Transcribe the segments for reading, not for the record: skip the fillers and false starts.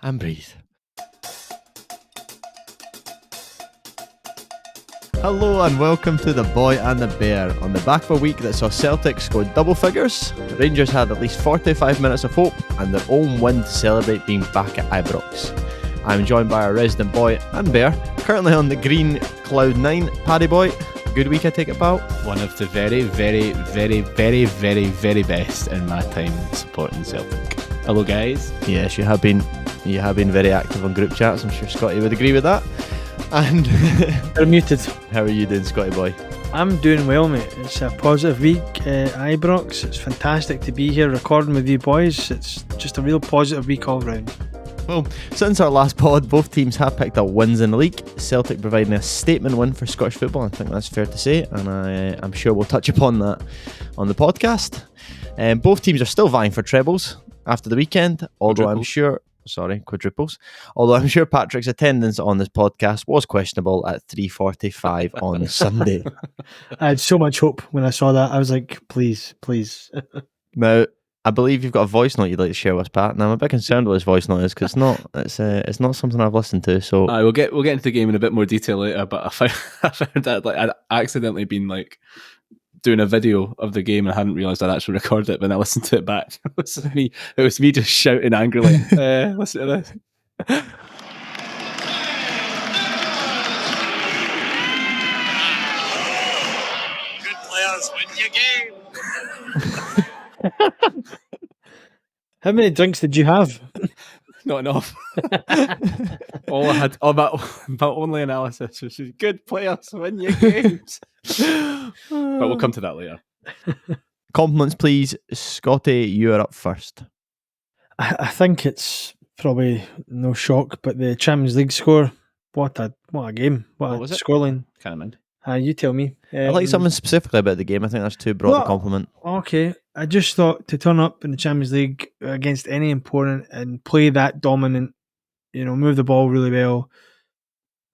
and breathe. Hello and welcome to The Boy and the Bear. On the back of a week that saw Celtic score double figures, the Rangers had at least 45 minutes of hope and their own win to celebrate being back at Ibrox. I'm joined by our resident boy and bear, currently on the green cloud 9. Paddy boy, good week I take it, pal? One of the very, very, very, very, very, very best in my time supporting Celtic. Hello guys. Yes, you have been very active on group chats. I'm sure Scotty would agree with that. And They're muted. How are you doing, Scotty boy? I'm doing well, mate. It's a positive week at Ibrox. It's fantastic to be here recording with you boys. It's just a real positive week all round. Well, since our last pod, both teams have picked up wins in the league. Celtic providing a statement win for Scottish football. I think that's fair to say, and I'm sure we'll touch upon that on the podcast. Both teams are still vying for trebles after the weekend, although quadruples. Although I'm sure Patrick's attendance on this podcast was questionable at 3:45 on Sunday. I had so much hope when I saw that. I was like, please. Now, I believe you've got a voice note you'd like to share with us, Pat. Now, I'm a bit concerned with this voice note because it's not something I've listened to. So we'll get into the game in a bit more detail later. But I found that I'd accidentally been doing a video of the game and I hadn't realised I'd actually recorded it. When I listened to it back, it was me just shouting angrily. Listen to this. Good players win your game. How many drinks did you have? Not enough. All I had, my only analysis was good players win your games. But we'll come to that later. Compliments, please. Scotty, you are up first. I think it's probably no shock, but the Champions League score, what a game. What was it? Scoreline. Can't mind. You tell me. I'd like something specifically about the game. I think that's too broad a compliment. Okay. I just thought to turn up in the Champions League against any opponent and play that dominant, move the ball really well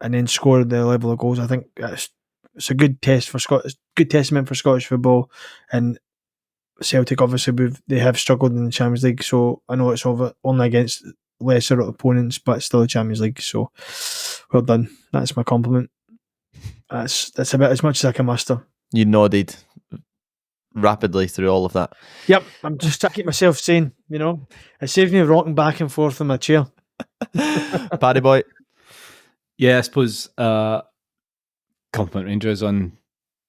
and then score the level of goals. I think it's a good test for good testament for Scottish football. And Celtic, obviously, they have struggled in the Champions League, so I know it's only against lesser opponents, but still the Champions League. So well done. That's my compliment. That's about as much as I can muster. You nodded rapidly through all of that. Yep, I'm just trying to keep myself sane, It saves me rocking back and forth in my chair. Paddy boy. Yeah, I suppose compliment Rangers on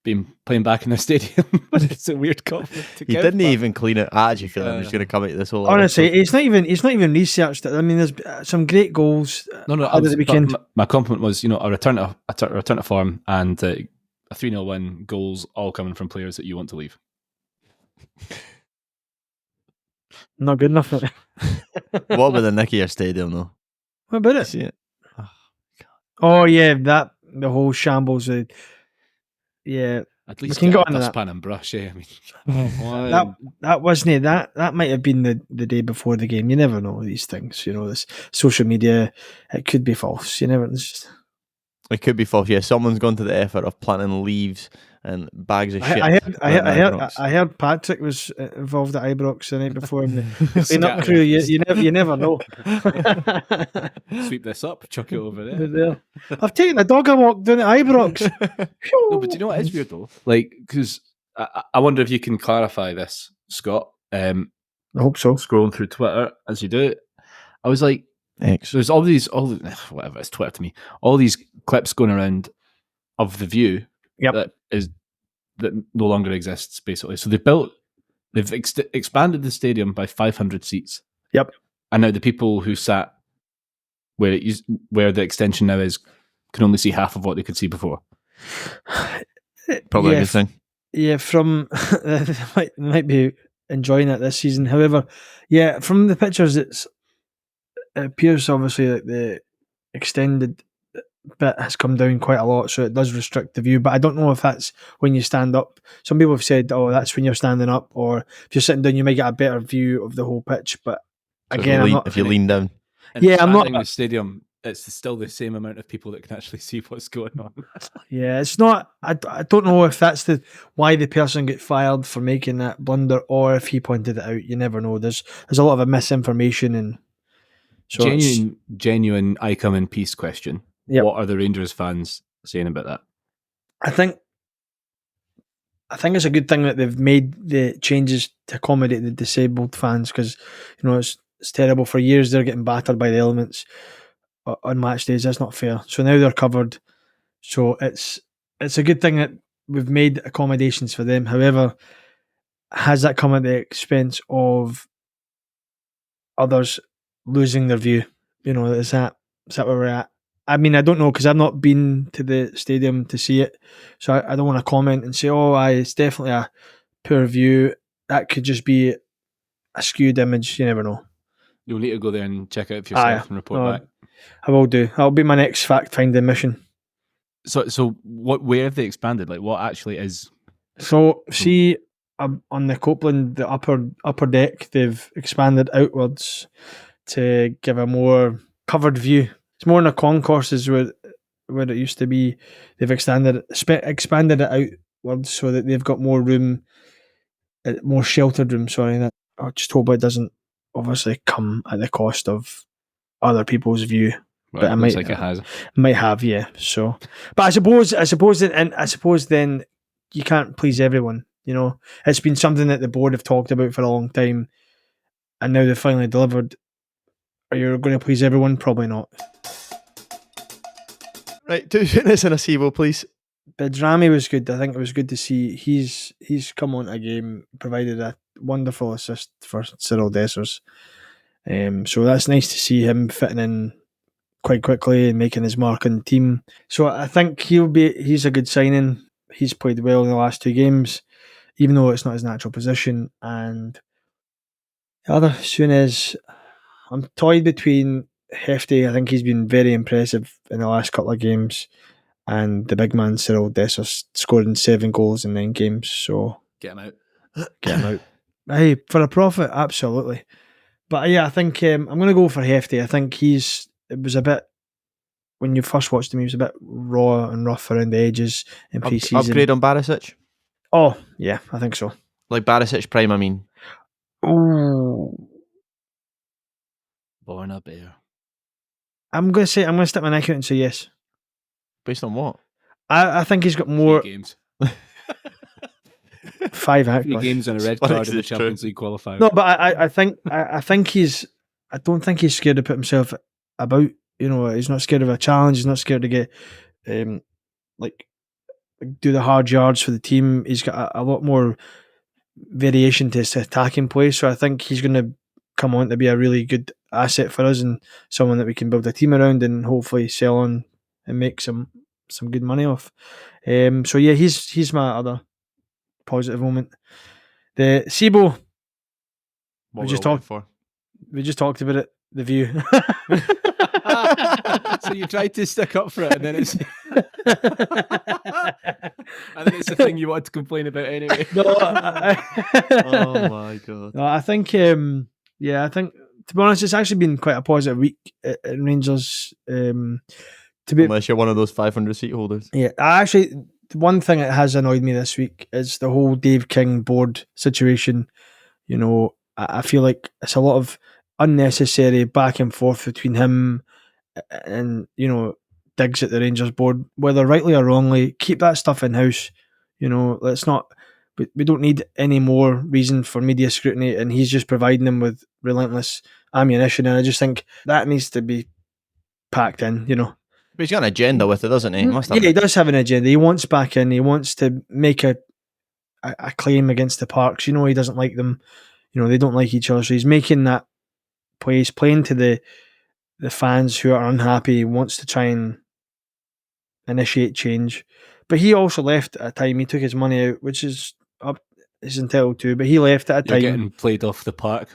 playing back in the stadium. But it's a weird compliment to give. He didn't even clean it. I actually feel I'm just going to come out this whole honestly, it's not even researched. I mean, there's some great goals. Over the weekend. My compliment was, a return to form and a 3-0 win, goals all coming from players that you want to leave. Not good enough. What about the Nicky Stadium though? What about it? See it? Oh yeah, the whole shambles. Yeah, at least we can get go a on dustpan and brush. I mean, that wasn't it. That might have been the day before the game. You never know these things. This social media, it could be false. You never. It could be false. Yeah, someone's gone to the effort of planting leaves and bags of shit. I heard Patrick was involved at Ibrox the night before. And the clean-up crew. You never know. Sweep this up, chuck it over there. I've taken the dog a walk down at Ibrox. No, but do you know what is weird though? Because I wonder if you can clarify this, Scott. I hope so. Scrolling through Twitter as you do it, I was like, there's all whatever, it's Twitter to me, all these clips going around of the view that no longer exists, basically. So they've expanded the stadium by 500 seats. Yep. And now the people who sat where the extension now is can only see half of what they could see before. Probably a good thing. Yeah, might be enjoying it this season. However, yeah, from the pictures, it appears obviously like the extended bit has come down quite a lot, so it does restrict the view. But I don't know if that's when you stand up. Some people have said, "Oh, that's when you're standing up," or if you're sitting down, you might get a better view of the whole pitch. But so again, if you lean down, I'm not. The stadium, it's still the same amount of people that can actually see what's going on. Yeah, it's not. I don't know if that's why the person got fired for making that blunder, or if he pointed it out. You never know. There's a lot of misinformation and So genuine I come in peace question. Yep. What are the Rangers fans saying about that? I think it's a good thing that they've made the changes to accommodate the disabled fans, because it's terrible. For years they're getting battered by the elements on match days. That's not fair. So now they're covered. So it's a good thing that we've made accommodations for them. However, has that come at the expense of others losing their view? Is that where we're at? I mean, I don't know, because I've not been to the stadium to see it, so I don't want to comment and say, it's definitely a poor view. That could just be a skewed image. You never know. You'll need to go there and check it out for yourself and report back. I will do. That'll be my next fact-finding mission. So where have they expanded? Like, what actually is? So, see, on the Copeland, the upper deck, they've expanded outwards to give a more covered view. It's more in the concourses where it used to be. They've expanded it outwards so that they've got more room, more sheltered room. Sorry, that I just hope it doesn't obviously come at the cost of other people's view. Right, but it looks like it has. Might have, yeah. So, but I suppose then you can't please everyone. It's been something that the board have talked about for a long time, and now they've finally delivered. Are you going to please everyone? Probably not. Right, 2 minutes and a SIBO, please. Bedrami was good. I think it was good to see he's come on a game, provided a wonderful assist for Cyril Dessers. So that's nice to see him fitting in quite quickly and making his mark on the team. So I think he's a good signing. He's played well in the last 2 games, even though it's not his natural position. And the other soon is, I'm toyed between Hefty. I think he's been very impressive in the last couple of games, and the big man Cyril Dessers scoring 7 goals in 9 games. So get him out. Hey, for a profit, absolutely. But yeah, I think I'm going to go for Hefty. I think it was a bit, when you first watched him, he was a bit raw and rough around the edges in pre-season. Upgrade on Barisic? Oh, yeah, I think so. Like Barisic prime, I mean. Oh. Born a bear. I'm going to stick my neck out and say yes. Based on what? I think he's got more 3 games. 5 actually. 3 games and a red card in the Champions League qualifier. No, but I think I don't think he's scared to put himself about. He's not scared of a challenge. He's not scared to get do the hard yards for the team. He's got a lot more variation to his attacking play. So I think he's going to come on to be a really good asset for us, and someone that we can build a team around and hopefully sell on and make some good money off. So yeah, he's my other positive moment. The SIBO, we just talked about it. The view. So you tried to stick up for it, and then it's the thing you want to complain about anyway. No, oh my god. No, I think to be honest, it's actually been quite a positive week at Rangers. Unless you're one of those 500 seat holders. Yeah, one thing that has annoyed me this week is the whole Dave King board situation. I feel like it's a lot of unnecessary back and forth between him and digs at the Rangers board, whether rightly or wrongly. Keep that stuff in house. Let's not. We don't need any more reason for media scrutiny, and he's just providing them with relentless ammunition. And I just think that needs to be packed in. But he's got an agenda with it, doesn't he? He does have an agenda. He wants back in. He wants to make a claim against the Parks. He doesn't like them. They don't like each other. So he's making that play. He's playing to the fans who are unhappy. He wants to try and initiate change. But he also left at a time. He took his money out, which is he's entitled to. But he left at a time. You're getting played off the park,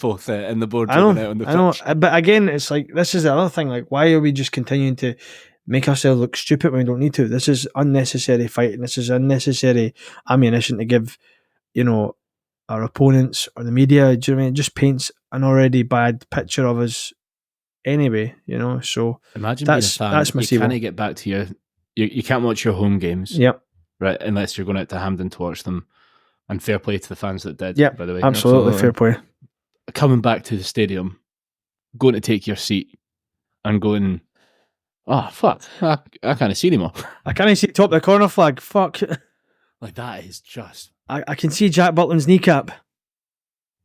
both in the board. I know. Out on the pitch. But again, it's like, this is the other thing. Like, why are we just continuing to make ourselves look stupid when we don't need to? This is unnecessary fighting. This is unnecessary ammunition to give, our opponents or the media. Do you know what I mean? It just paints an already bad picture of us anyway. So imagine being a fan. That's my you can't get back to you can't watch your home games. Yep. Right, unless you're going out to Hampden to watch them. And fair play to the fans that did. Yeah, by the way, absolutely fair play. Coming back to the stadium, going to take your seat and going, oh, fuck, I can't see anymore. I can't see top of the corner flag. Fuck. Like, that is just... I can see Jack Butland's kneecap.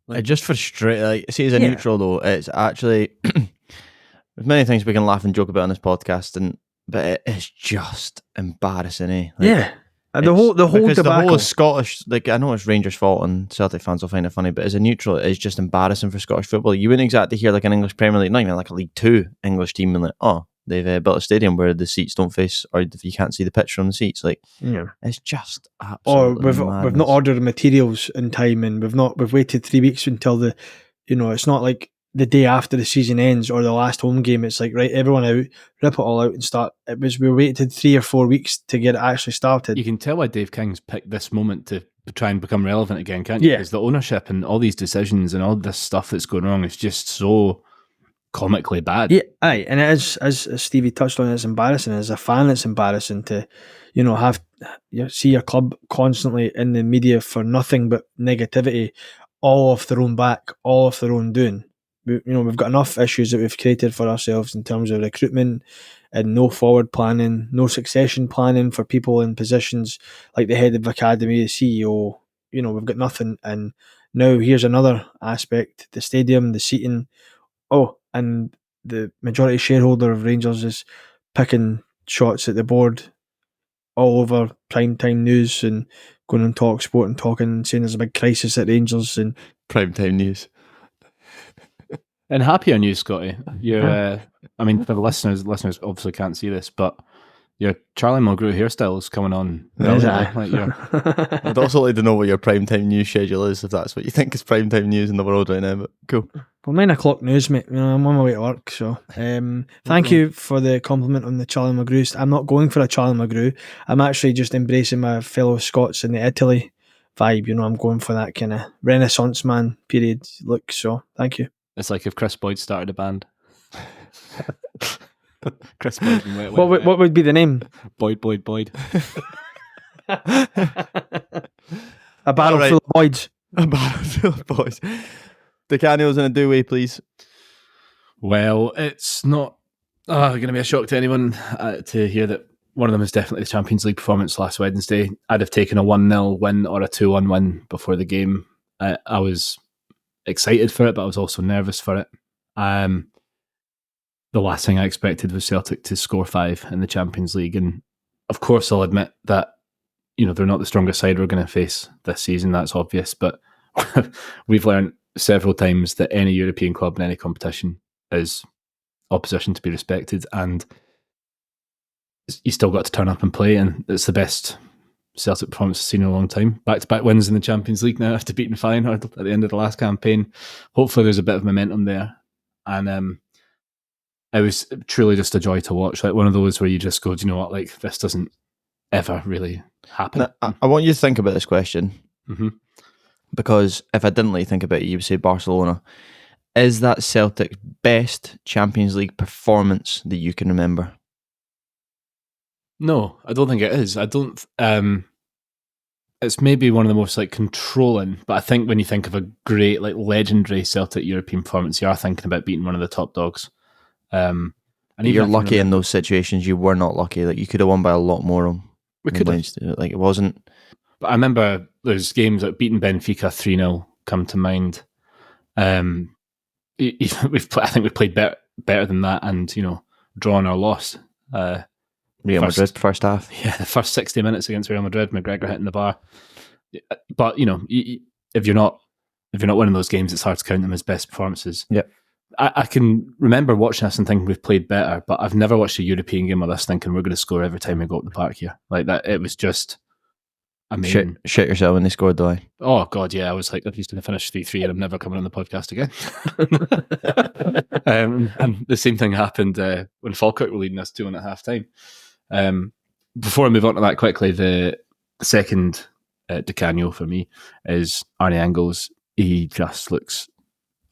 It just frustrates. Like, see, as a neutral though, it's actually there's many things we can laugh and joke about on this podcast, but it is just embarrassing, eh? Like, the whole debacle. The whole Scottish, like, I know it's Rangers' fault and Celtic fans will find it funny, but as a neutral, it is just embarrassing for Scottish football. You wouldn't exactly hear like an English Premier League, not even like a League Two English team, and like, oh, they've built a stadium where the seats don't face, or if you can't see the picture on the seats, like, it's just absolutely. Or we've not ordered materials in time, and we've waited 3 weeks until the, it's not like the day after the season ends or the last home game. It's like, right, everyone out, rip it all out and start. We waited 3 or 4 weeks to get it actually started. You can tell why Dave King's picked this moment to try and become relevant again, can't you? Because the ownership and all these decisions and all this stuff that's going wrong is just so comically bad. Yeah, aye, and it is, as Stevie touched on, it's embarrassing. As a fan, it's embarrassing to, see your club constantly in the media for nothing but negativity, all off their own back, all off their own doing. We've got enough issues that we've created for ourselves in terms of recruitment and no forward planning, no succession planning for people in positions like the head of academy, the CEO. We've got nothing, and now here's another aspect: the stadium, the seating. Oh, and the majority shareholder of Rangers is picking shots at the board all over primetime news and going on Talk Sport and talking and saying there's a big crisis at Rangers and primetime news. And happier news, Scotty. You're, I mean, for the listeners obviously can't see this, but your Charlie Mulgrew hairstyle is coming on. I'd also like to know what your primetime news schedule is, if that's what you think is primetime news in the world right now. But cool. Well, 9 o'clock news, mate. I'm on my way to work, so thank you for the compliment on the Charlie Mulgrew. I'm not going for a Charlie Mulgrew. I'm actually just embracing my fellow Scots in the Italy vibe. I'm going for that kind of Renaissance man period look. So thank you. It's like if Chris Boyd started a band. Chris Boyd. What would be the name? Boyd. A barrel full of Boyds. A barrel full of boys. The Canios in a do-way, please. Well, it's not going to be a shock to anyone to hear that one of them is definitely the Champions League performance last Wednesday. I'd have taken a 1-0 win or a 2-1 win before the game. I was excited for it, but I was also nervous for it. The last thing I expected was Celtic to score 5 in the Champions League, and of course I'll admit that they're not the strongest side we're going to face this season. That's obvious, but we've learned several times that any European club in any competition is opposition to be respected, and you still got to turn up and play, and it's the best Celtic performance I've seen in a long time. Back-to-back wins in the Champions League now after beating Feyenoord at the end of the last campaign. Hopefully there's a bit of momentum there, and it was truly just a joy to watch. Like one of those where you just go, do you know what, like this doesn't ever really happen. Now, I want you to think about this question, because if I didn't let you think about it, you would say Barcelona. Is that Celtic's best Champions League performance that you can remember? No, I don't think it is. I don't. It's maybe one of the most like controlling, but I think when you think of a great, like legendary Celtic European performance, you are thinking about beating one of the top dogs. And you're lucky in those situations. You were not lucky. Like you could have won by a lot more. We could have. Like it wasn't. But I remember there's games like beating Benfica 3-0 come to mind. I think we've played better than that, and drawn or lost. Real Madrid first half. Yeah, the first 60 minutes against Real Madrid, McGregor hitting the bar. But if you're not winning those games, it's hard to count them as best performances. Yeah, I can remember watching this and thinking we've played better, but I've never watched a European game of this thinking we're going to score every time we go up the park here. Like that, it was just amazing. Shit yourself when they scored, though. Oh god, yeah, I was like, if he's going to finish 3-3, and I'm never coming on the podcast again. And the same thing happened when Falkirk were leading us 2-1 at half time. Before I move on to that quickly, the second Decanio for me is Arnie Angles. He just looks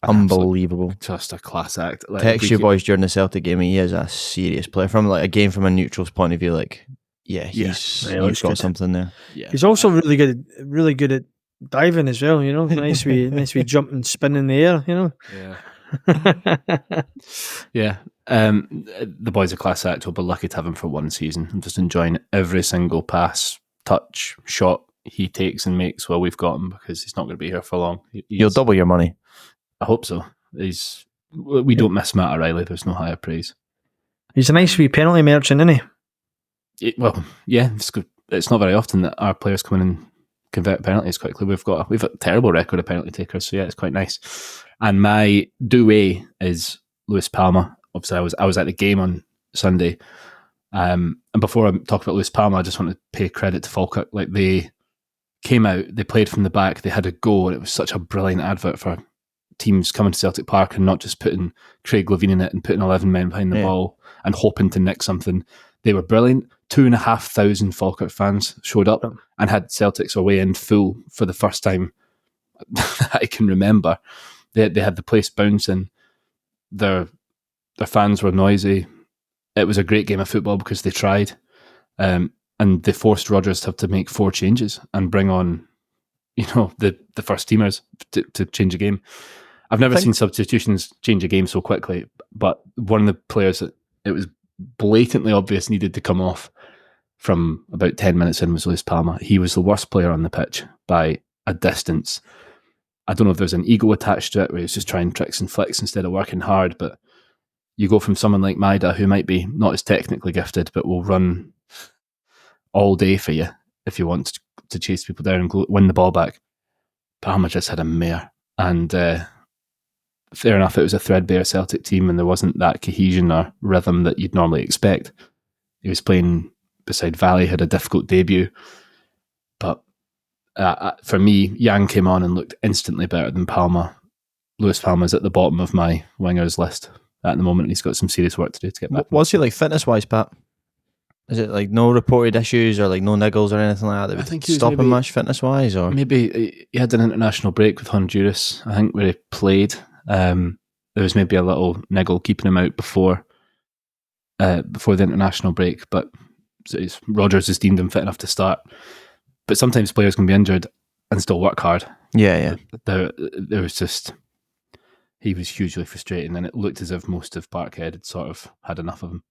unbelievable, just a class act. Like, text you boys during the Celtic game. He is a serious player from like from a neutral's point of view. Like, he's got something there. Yeah, he's also really good at diving as well. Nice we jump and spin in the air. Yeah. Yeah. The boy's a class act. We'll be lucky to have him for one season. I'm just enjoying every single pass, touch, shot he takes and makes while we've got him, because he's not going to be here for long. You'll double your money. I hope so. We don't miss Matt O'Reilly. There's no higher praise. He's a nice wee penalty merchant, isn't he? It's not very often that our players come in and convert penalties quickly. We've a terrible record of penalty takers, so yeah, it's quite nice. And my do-away is Lewis Palma. Obviously, I was at the game on Sunday, and before I talk about Lewis Palma, I just want to pay credit to Falkirk. Like, they came out, they played from the back, they had a go, and it was such a brilliant advert for teams coming to Celtic Park and not just putting Craig Levine in it and putting 11 men behind the ball and hoping to nick something. They were brilliant. 2,500 Falkirk fans showed up and had Celtics away in full for the first time I can remember. They had the place bouncing. Their fans were noisy. It was a great game of football because they tried, and they forced Rodgers to have to make 4 changes and bring on, the first teamers to change a game. I've never seen substitutions change a game so quickly, but one of the players that it was blatantly obvious needed to come off from about 10 minutes in was Lewis Palma. He was the worst player on the pitch by a distance. I don't know if there's an ego attached to it where he's just trying tricks and flicks instead of working hard, but you go from someone like Maida, who might be not as technically gifted, but will run all day for you if you want to chase people down and win the ball back. Palma just had a mare. And fair enough, it was a threadbare Celtic team and there wasn't that cohesion or rhythm that you'd normally expect. He was playing beside Valley, had a difficult debut. But for me, Yang came on and looked instantly better than Palma. Lewis Palma's at the bottom of my wingers list at the moment, and he's got some serious work to do to get back. What's he like fitness-wise, Pat? Is it like no reported issues or like no niggles or anything like that would stop him much fitness-wise? Or maybe he had an international break with Honduras, I think, where he played. There was maybe a little niggle keeping him out before the international break, but Rodgers has deemed him fit enough to start. But sometimes players can be injured and still work hard. Yeah. There was just... He was hugely frustrating, and it looked as if most of Parkhead had sort of had enough of him.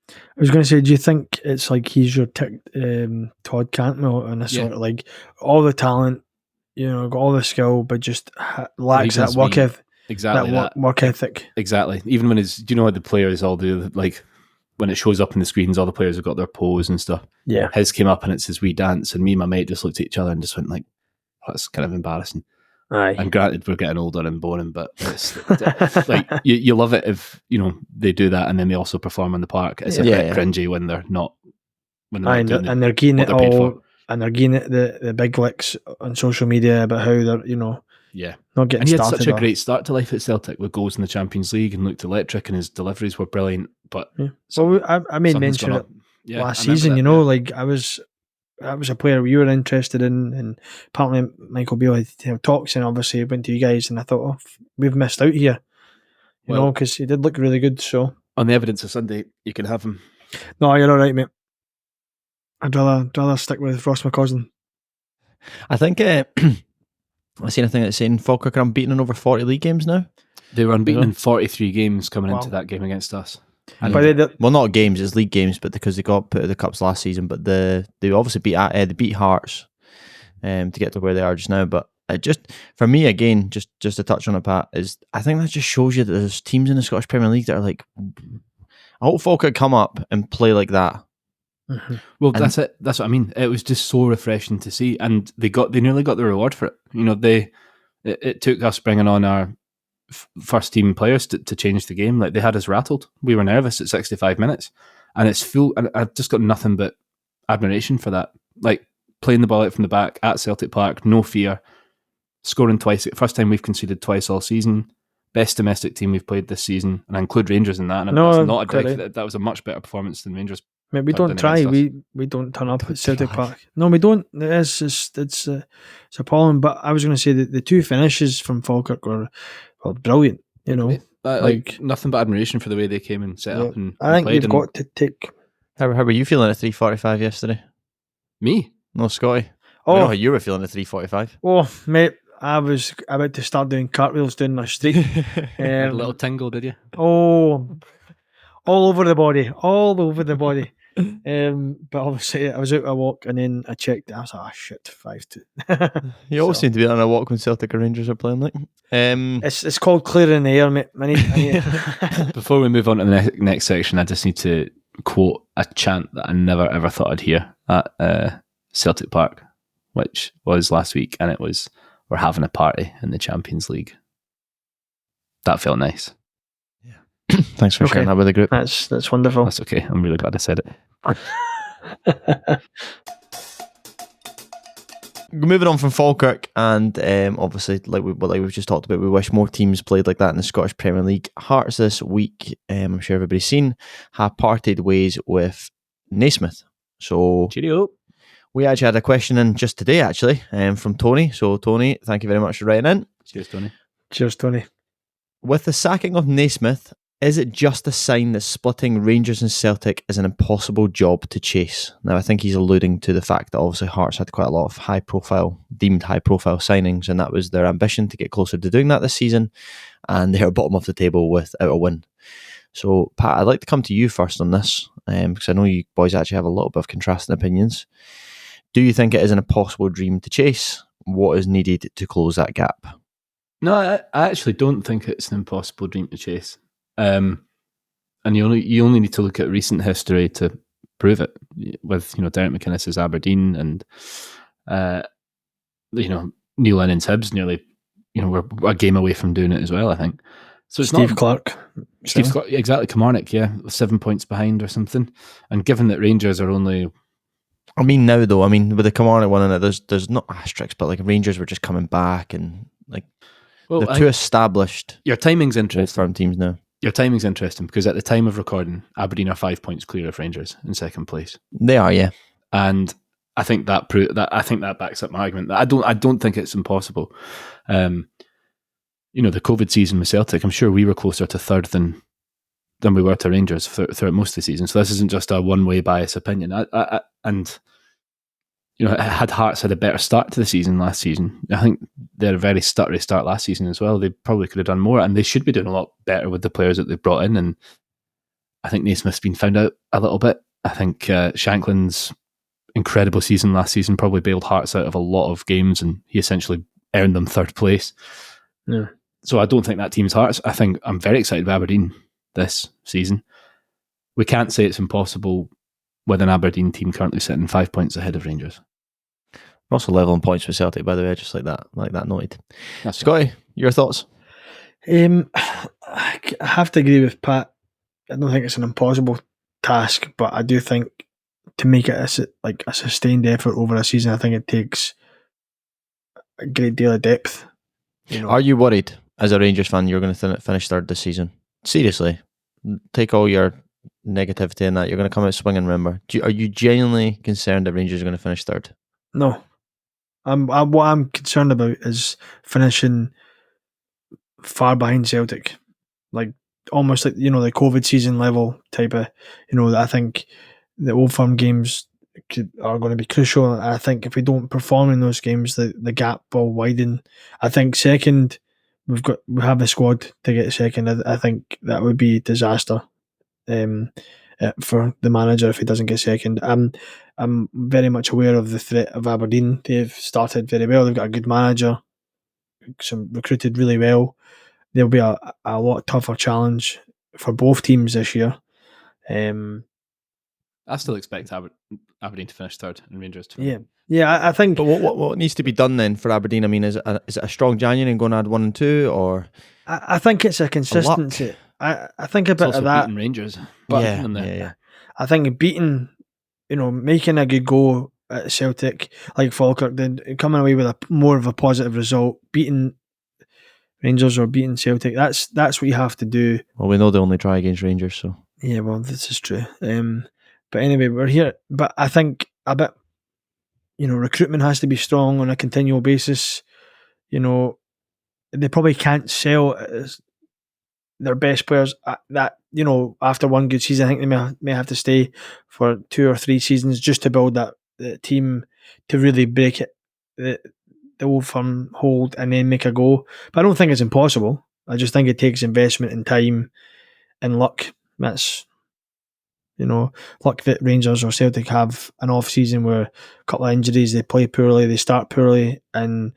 I was going to say, do you think it's like he's your Todd Cantwell and a sort of like all the talent, got all the skill, but just lacks that work ethic? Exactly that work ethic. Exactly. Even when do you know what the players all do? Like when it shows up in the screens, all the players have got their pose and stuff. Yeah. His came up and it's his wee dance, and me and my mate just looked at each other and just went like, oh, that's kind of embarrassing. Aye. And granted, we're getting older and boring, but it's like you love it if they do that and then they also perform in the park. It's a bit cringy when they're not. When they're not and they're getting it all, and they're getting it the big licks on social media about how they're not getting. And he had started such a great start to life at Celtic with goals in the Champions League and looked electric, and his deliveries were brilliant. But so I made mention of it last season. Like I was a player you were interested in, and apparently Michael Beale had talks, and obviously went to you guys, and I thought, we've missed out here, because he did look really good. So on the evidence of Sunday, you can have him. No, you're all right, mate. I'd rather stick with Ross McCausland. I think I seen a thing that's saying Falkirk are unbeaten in over 40 league games now. They were unbeaten in 43 games coming into that game against us. And well, not games, it's league games, but because they got put out of the cups last season. But they obviously beat Hearts to get to where they are just now. But just for me, again, just to touch on it, Pat, is I think that just shows you that there's teams in the Scottish Premier League that are like, I hope Falkirk come up and play like that. Mm-hmm. Well, that's it. That's what I mean. It was just so refreshing to see, and they nearly got the reward for it. It took us bringing on our first team players to change the game. Like, they had us rattled. We were nervous at 65 minutes, and it's full. And I've just got nothing but admiration for that. Like, playing the ball out from the back at Celtic Park, no fear, scoring twice. First time we've conceded twice all season. Best domestic team we've played this season, and I include Rangers in that. And that's not a dig. That was a much better performance than Rangers. Mate, we don't try. We don't turn up at Celtic Park. No, we don't. It's appalling. But I was going to say that the two finishes from Falkirk were brilliant. Like nothing but admiration for the way they came and set up and I think played. You've got to take. How were you feeling at 3:45 yesterday? Me? No, Scotty. Oh, I know how you were feeling at 3:45. Oh, mate, I was about to start doing cartwheels down my street. Had a little tingle, did you? Oh, all over the body, all over the body. But obviously, I was out a walk and then I checked. I was like, "Oh shit, 5-2." You always seem to be on a walk when Celtic or Rangers are playing. Like, it's called clearing the air, mate. I need Before we move on to the next section, I just need to quote a chant that I never ever thought I'd hear at Celtic Park, which was last week, and it was, "We're having a party in the Champions League." That felt nice. Thanks for sharing that with the group. That's wonderful. That's okay. I'm really glad I said it. Moving on from Falkirk, and obviously, like we've just talked about, we wish more teams played like that in the Scottish Premier League. Hearts this week, I'm sure everybody's seen, have parted ways with Naismith. So, cheerio. We actually had a question in just today, actually, from Tony. So, Tony, thank you very much for writing in. Cheers, Tony. Cheers, Tony. With the sacking of Naismith, is it just a sign that splitting Rangers and Celtic is an impossible job to chase? Now, I think he's alluding to the fact that obviously Hearts had quite a lot of deemed high-profile signings, and that was their ambition to get closer to doing that this season, and they're bottom of the table without a win. So, Pat, I'd like to come to you first on this, because I know you boys actually have a little bit of contrasting opinions. Do you think it is an impossible dream to chase? What is needed to close that gap? No, I actually don't think it's an impossible dream to chase. And you only need to look at recent history to prove it. With Derek McInnes's Aberdeen and Neil Lennon's Hibs, nearly we're a game away from doing it as well. I think so. It's Steve Clark, exactly. Kilmarnock, 7 points behind or something. And given that Rangers are only, now though, with the Kilmarnock one in it, there's not asterisks, but like Rangers were just coming back and like they're too established. Your timing's interesting. Firm teams now. Your timing's interesting because at the time of recording, Aberdeen are 5 points clear of Rangers in second place. They are, yeah. And I think that backs up my argument. I don't think it's impossible. The COVID season with Celtic, I'm sure we were closer to third than we were to Rangers throughout most of the season. So this isn't just a one-way bias opinion. Had Hearts had a better start to the season last season, I think they had a very stuttery start last season as well. They probably could have done more, and they should be doing a lot better with the players that they've brought in. And I think Naismith's been found out a little bit. I think Shankland's incredible season last season probably bailed Hearts out of a lot of games, and he essentially earned them third place. Yeah. So I don't think that team's Hearts. I think I'm very excited about Aberdeen this season. We can't say it's impossible with an Aberdeen team currently sitting 5 points ahead of Rangers. We're also leveling points with Celtic, by the way, just like that noted. Scotty, your thoughts? I have to agree with Pat. I don't think it's an impossible task, but I do think to make it a sustained effort over a season, I think it takes a great deal of depth. Are you worried as a Rangers fan you're going to finish third this season? Seriously, take all your negativity in that. You're going to come out swinging, remember. Are you genuinely concerned that Rangers are going to finish third? No. What I'm concerned about is finishing far behind Celtic. Like, almost like, the COVID season level type of, I think the Old Firm games are going to be crucial. I think if we don't perform in those games, the gap will widen. I think second, we have the squad to get second. I think that would be a disaster for the manager if he doesn't get second. I'm very much aware of the threat of Aberdeen. They've started very well. They've got a good manager, recruited really well. There'll be a lot tougher challenge for both teams this year. I still expect Aberdeen to finish third and Rangers to. Yeah. I think. But what needs to be done then for Aberdeen? Is it a strong January and going to add 1 and 2, or? I think it's a consistency. I think a bit of that. Beating Rangers, yeah. I think beating, making a good go at Celtic like Falkirk did, coming away with more of a positive result, beating Rangers or beating Celtic. That's what you have to do. Well, we know they only try against Rangers, so. Yeah, well, this is true. But anyway, we're here. But I think a bit, recruitment has to be strong on a continual basis. They probably can't sell their best players after one good season. I think they may have to stay for 2 or 3 seasons just to build that team to really break it, the Old Firm hold and then make a go. But I don't think it's impossible. I just think it takes investment in time and luck. That's, luck that Rangers or Celtic have an off-season where a couple of injuries, they play poorly, they start poorly, and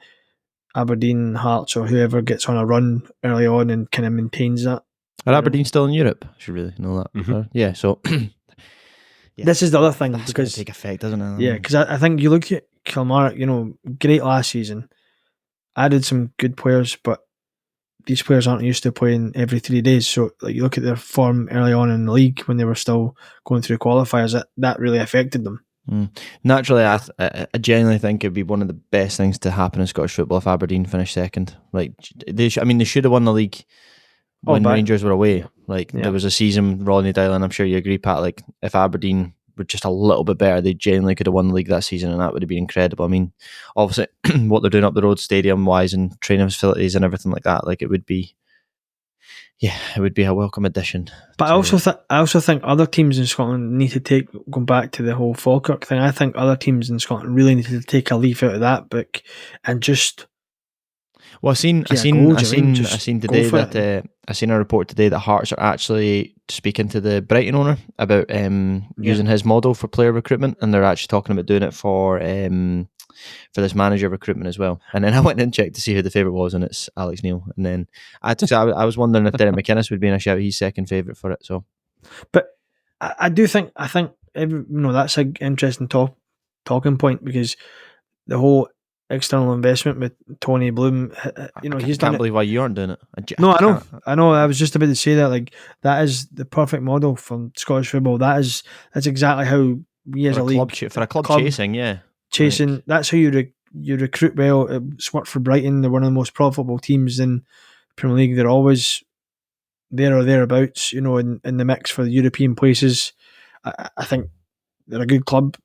Aberdeen, Hearts or whoever gets on a run early on and kind of maintains that. Are Aberdeen still in Europe? I should really know that. Mm-hmm. Yeah, so... yeah, this is the other thing. That's because take effect, doesn't it? Yeah, because I think you look at Kilmarnock, great last season. Added some good players, but these players aren't used to playing every 3 days. So you look at their form early on in the league when they were still going through qualifiers, that really affected them. Naturally, I genuinely think it'd be one of the best things to happen in Scottish football if Aberdeen finished second. Like they should have won the league when Rangers were away. There was a season, Rodney Dylan, I'm sure you agree, Pat. Like if Aberdeen were just a little bit better, they genuinely could have won the league that season, and that would have been incredible. I mean, obviously, what they're doing up the road, stadium wise, and training facilities and everything like that, it would be. Yeah, it would be a welcome addition. But I also think other teams in Scotland need to going back to the whole Falkirk thing, I think other teams in Scotland really need to take a leaf out of that book and just... Well, I seen today that I seen a report today that Hearts are actually speaking to the Brighton owner about using his model for player recruitment, and they're actually talking about doing it for this manager recruitment as well. And then I went and checked to see who the favourite was, and it's Alex Neil. And then I was wondering if Derek McInnes would be in a shout. He's second favourite for it. So, but I think that's an interesting talking point, because the whole external investment with Tony Bloom, he's done. I can't believe why you aren't doing it. I know. I was just about to say that. That is the perfect model for Scottish football. That's exactly how we as a league for a club chasing. That's how you recruit well. It's worked for Brighton. They're one of the most profitable teams in the Premier League. They're always there or thereabouts, in the mix for the European places. I think they're a good club,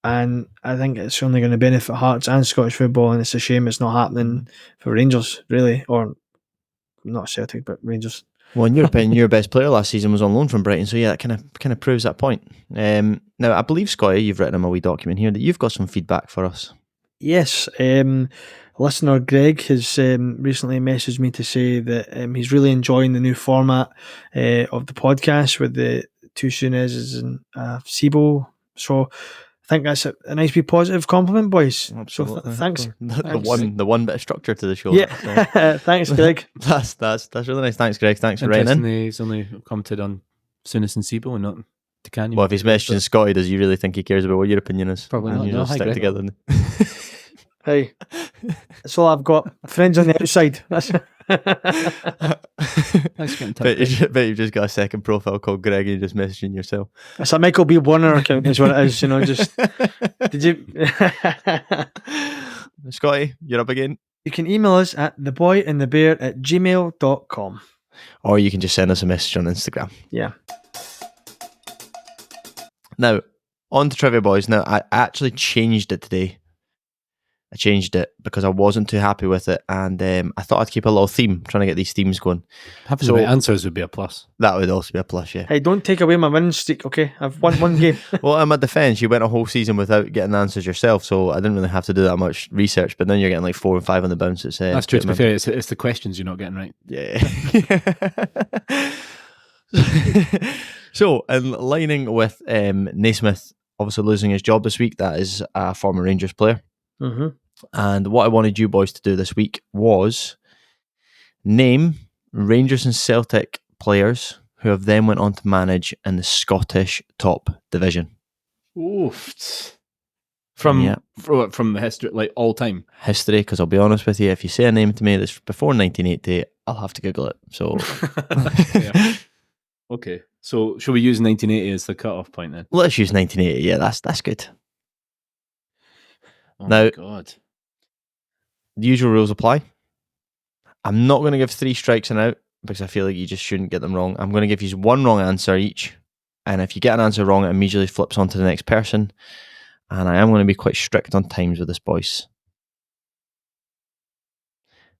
and I think it's only going to benefit Hearts and Scottish football, and it's a shame it's not happening for Rangers, really, or not Celtic, but Rangers. Well, in your opinion, your best player last season was on loan from Brighton, so yeah, that kind of proves that point. Now, I believe, Scotty, you've written in a wee document here that you've got some feedback for us. Yes, listener Greg has recently messaged me to say that he's really enjoying the new format of the podcast with the two Sunezes and Sibo. So I think that's a nice, wee positive compliment, boys. Absolutely. So thanks. The one bit of structure to the show. Yeah, so. Thanks, Greg. That's really nice. Thanks, Greg. Thanks for writing in. He's only commented on Souness and Sibo and not Canyon. Well, if he's messaging Scotty, does he really think he cares about what your opinion is? Probably not. You just stick together. Hey, that's all I've got. Friends on the outside. Bet you've just got a second profile called Greg and you're just messaging yourself. It's a Michael B. Warner account is what it is, just... Did you... Scotty, you're up again. You can email us at theboyandthebear@gmail.com. Or you can just send us a message on Instagram. Yeah. Now, on to Trivia Boys. Now, I actually changed it today. I changed it because I wasn't too happy with it, and I thought I'd keep a little theme, trying to get these themes going. Having the right answers would be a plus. That would also be a plus, yeah. Hey, don't take away my winning streak, okay? I've won one game. Well, in my defence, you went a whole season without getting the answers yourself, so I didn't really have to do that much research, but then you're getting like 4 and 5 on the bounce. That's true, to be fair, it's the questions you're not getting right. Yeah. So, in lining with Naismith obviously losing his job this week, that is a former Rangers player. Mm-hmm. And what I wanted you boys to do this week was name Rangers and Celtic players who have then went on to manage in the Scottish top division. Oof. From the history, like all time? History, because I'll be honest with you, if you say a name to me that's before 1980, I'll have to Google it. So, yeah. Okay. So, should we use 1980 as the cut-off point then? Let's use 1980. Yeah, that's good. Oh now, my God. The usual rules apply. I'm not going to give 3 strikes and out because I feel like you just shouldn't get them wrong. I'm going to give you 1 wrong answer each. And if you get an answer wrong, it immediately flips on to the next person. And I am going to be quite strict on times with this, boys.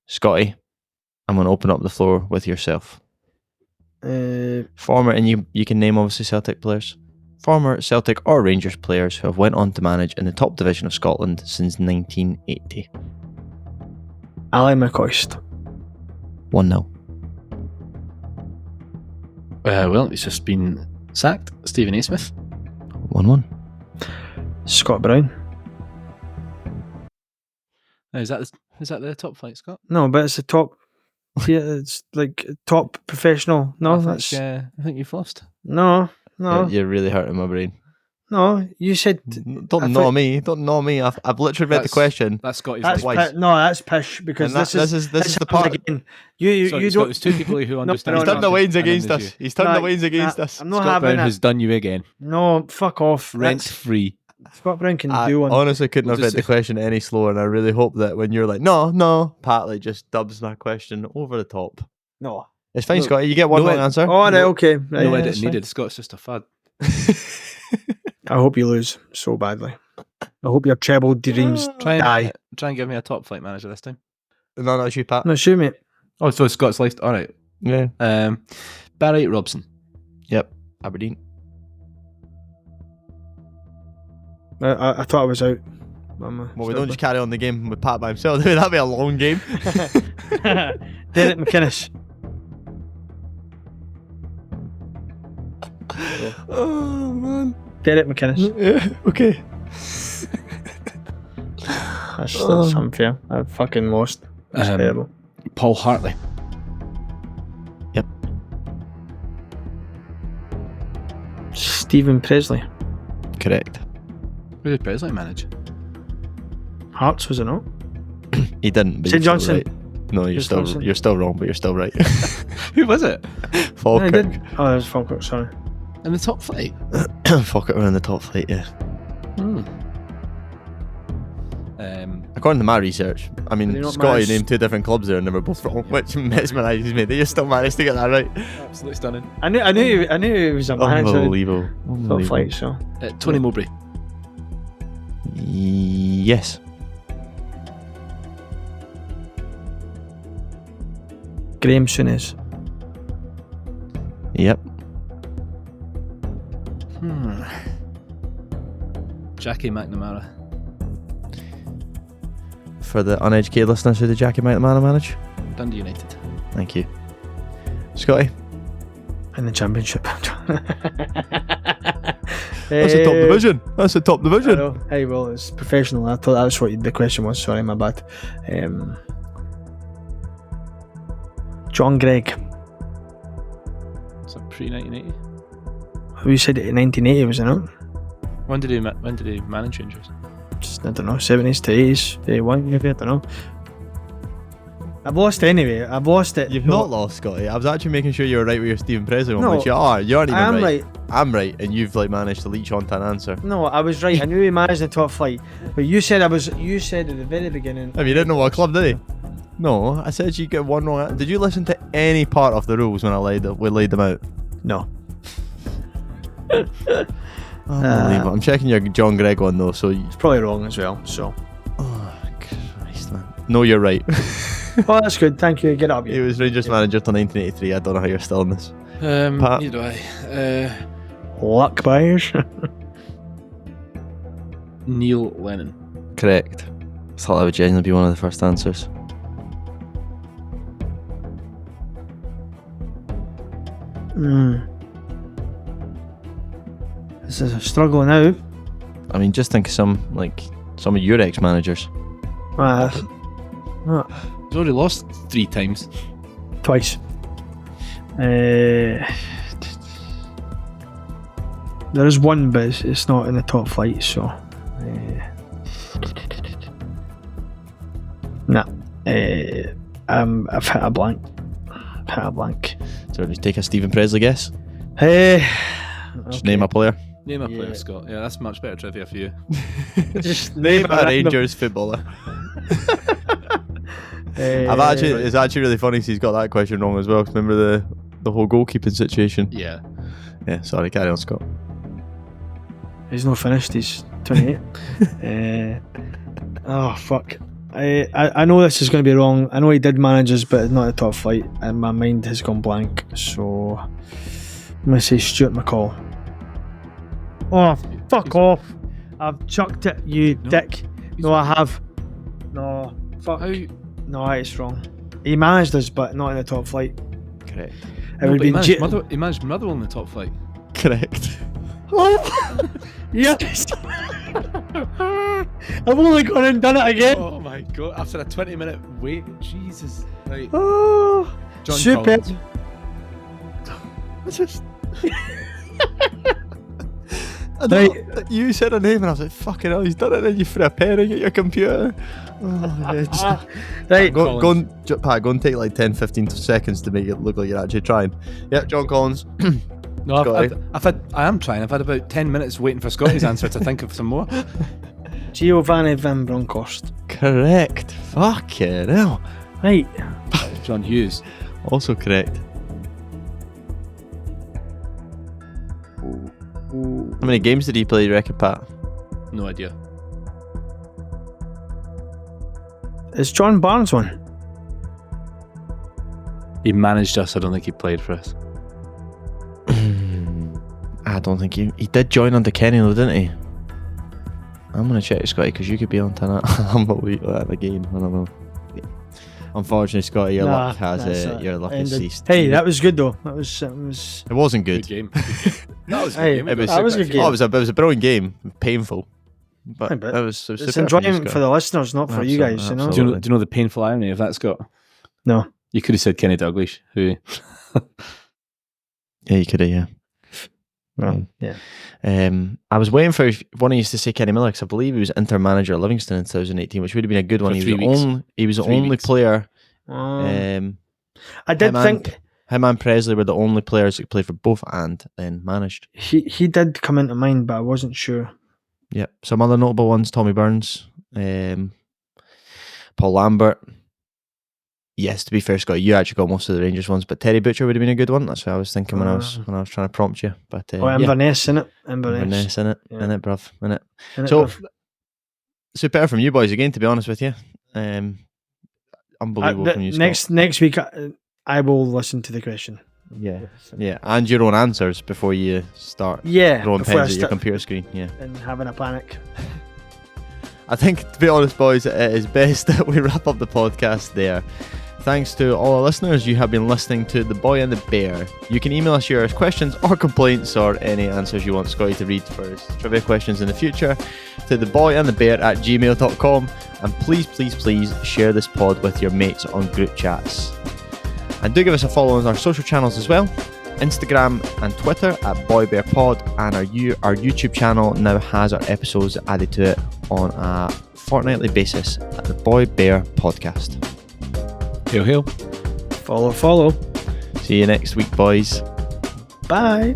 Scotty, I'm going to open up the floor with yourself. Former, and you can name obviously Celtic players. Former Celtic or Rangers players who have went on to manage in the top division of Scotland since 1980. Ali McCoist. 1-0. Well, he's just been sacked. Stephen A. Smith. 1-1. Scott Brown. Is that the top flight, Scott? No, but it's a top. Yeah, it's like top professional. No, I think you've lost. No. You're really hurting my brain. No, you said Don't know me. I've literally read the question. That's Scotty's that's twice. that's pish because this is the part again. You Scott, don't. There's two people who understand. He's turned the wains against us. He's turned the wains against us. I'm not Scott having Brown it. has done you again. No, fuck off. Rent free. Scott Brown can I do one. honestly couldn't have read the question any slower, and I really hope that when you're like, no, Pat like just dubs my question over the top. No, it's fine, Scotty. You get one wrong answer. Oh, right, okay. Right, no edit needed. Scott's just a fad. I hope you lose so badly. I hope your treble dreams die. Try and give me a top flight manager this time. No, it's you, Pat. No, shoot me. Oh, so Scott's left. All right. Yeah. Barry Robson. Yep. Aberdeen. I thought I was out. Well, we don't just carry on the game with Pat by himself. That'd be a long game. Derek McInnes. Oh man. Derek McInnes. Yeah. Okay. That's unfair. I fucking lost. That's terrible. Paul Hartley. Yep. Stephen Presley. Correct. Who did Presley manage? Hearts, was it not? He didn't. But St. Johnson. Right. No, you're still wrong, but you're still right. Who was it? Falkirk. No, oh, it was Falkirk. Sorry. In the top flight. Falkirk were in the top flight. Yeah. Hmm. According to my research, I mean, Scotty named two different clubs there and they were both wrong, which mesmerises me. They still managed to get that right. Absolutely stunning. I knew he was a manager. Unbelievable. Top flight, so. Tony Mowbray. Yes. Graham Souness. Yep. Jackie McNamara. For the uneducated listeners, who did Jackie McNamara manage? Dundee United. Thank you. Scotty? In the Championship. That's the top division. That's the top division. I know. Hey, well, it's professional. I thought that was what the question was. Sorry, my bad. John Gregg. Is that pre-1980? We said it in 1980, was it not? When did he manage Rangers? I don't know, 70s to 80s, 81 maybe, I don't know. I've lost anyway. I've lost it. You've not lost, Scotty. I was actually making sure you were right with your Stephen Presley one, No, which you are. You aren't even I am right. right. I'm right, and you've managed to leech onto an answer. No, I was right. I knew he managed the top flight, but you said You said at the very beginning. I mean, you didn't know what club, did he? No, I said you get one wrong. Did you listen to any part of the rules when we laid them out? No. Unbelievable. I'm checking your John Gregg one though, so It's probably wrong as well. So. Oh Christ, man. No, you're right. Oh, that's good. Thank you. Get up. He was Rangers manager till 1983. I don't know how you're still in this. Neither do I. Luck buyers. Neil Lennon. Correct. I thought that would genuinely be one of the first answers. This is a struggle now. I mean, just think of some of your ex-managers. He's already lost 3 times. Twice. There is one, but it's not in the top flight, so. I've hit a blank. So just take a Stephen Presley guess. Just name a player. Name a player, Scott. Yeah, that's much better trivia for you. Just Name a Rangers footballer. It's actually really funny. He's got that question wrong as well. Remember the whole goalkeeping situation. Yeah. Yeah. Sorry, carry on, Scott. He's not finished. He's 28. Oh fuck. I know this is going to be wrong. I know he did manage us, but it's not a top flight, and my mind has gone blank. So I'm going to say Stuart McCall. Oh, fuck off! I've chucked it, you dick. No, I have. No, fuck. No, it's wrong. He managed us, but not in the top flight. Correct. It would he be managed Motherwell in the top flight. Correct. Yes. I've only gone and done it again. Oh my god! After a 20-minute wait, Jesus! Right. Oh, John super. Collins. Just. Right. You said a name and I was like, fucking hell, he's done it, then you threw a pairing at your computer. Oh, right. Go and take like 10-15 seconds to make it look like you're actually trying. Yep, John Collins. No, I am trying. I've had about 10 minutes waiting for Scotty's answer to think of some more. Giovanni Van Bronckhorst. Correct. Fucking hell. Right. John Hughes. Also correct. How many games did he play, you reckon, Pat? No idea. Is John Barnes one? He managed us. I don't think he played for us. I don't think he did join under Kenny though, didn't he? I'm going to check Scotty because you could be on to that. I'm a week at the game. I don't know. Yeah. Unfortunately, Scotty, your luck has ceased. Hey, that was good though. It wasn't good. Good game. That was a good game. That was a good game. Oh, it was a brilliant game. Painful. But it was it's enjoyment for the listeners, not for you guys. You know? Do you know the painful irony of that, Scott? No. You could have said Kenny Dalglish, who... Yeah, you could have, yeah. Well, yeah. I was waiting for one of you to say Kenny Miller because I believe he was Inter manager at Livingston in 2018, which would have been a good one. He was the only player. I did think him and Presley were the only players that played for both and then managed. He did come into mind, but I wasn't sure. Yep. Some other notable ones: Tommy Burns, Paul Lambert. Yes, to be fair, Scott, you actually got most of the Rangers ones, but Terry Butcher would have been a good one. That's what I was thinking when I was trying to prompt you. But Inverness, innit? Inverness, innit? Innit, bruv? Innit? So, super from you boys again, to be honest with you. Unbelievable from you, Scott. Next week, I will listen to the question. Yeah, and your own answers before you start throwing pens at your computer screen. Yeah, and having a panic. I think, to be honest, boys, it is best that we wrap up the podcast there. Thanks to all our listeners. You have been listening to The Boy and the Bear. You can email us your questions or complaints or any answers you want Scotty to read for his trivia questions in the future to theboyandthebear@gmail.com. And please share this pod with your mates on group chats. And do give us a follow on our social channels as well. Instagram and Twitter at BoyBearPod, and our YouTube channel now has our episodes added to it on a fortnightly basis at the Boy Bear Podcast. Hail, hail. Follow. See you next week, boys. Bye.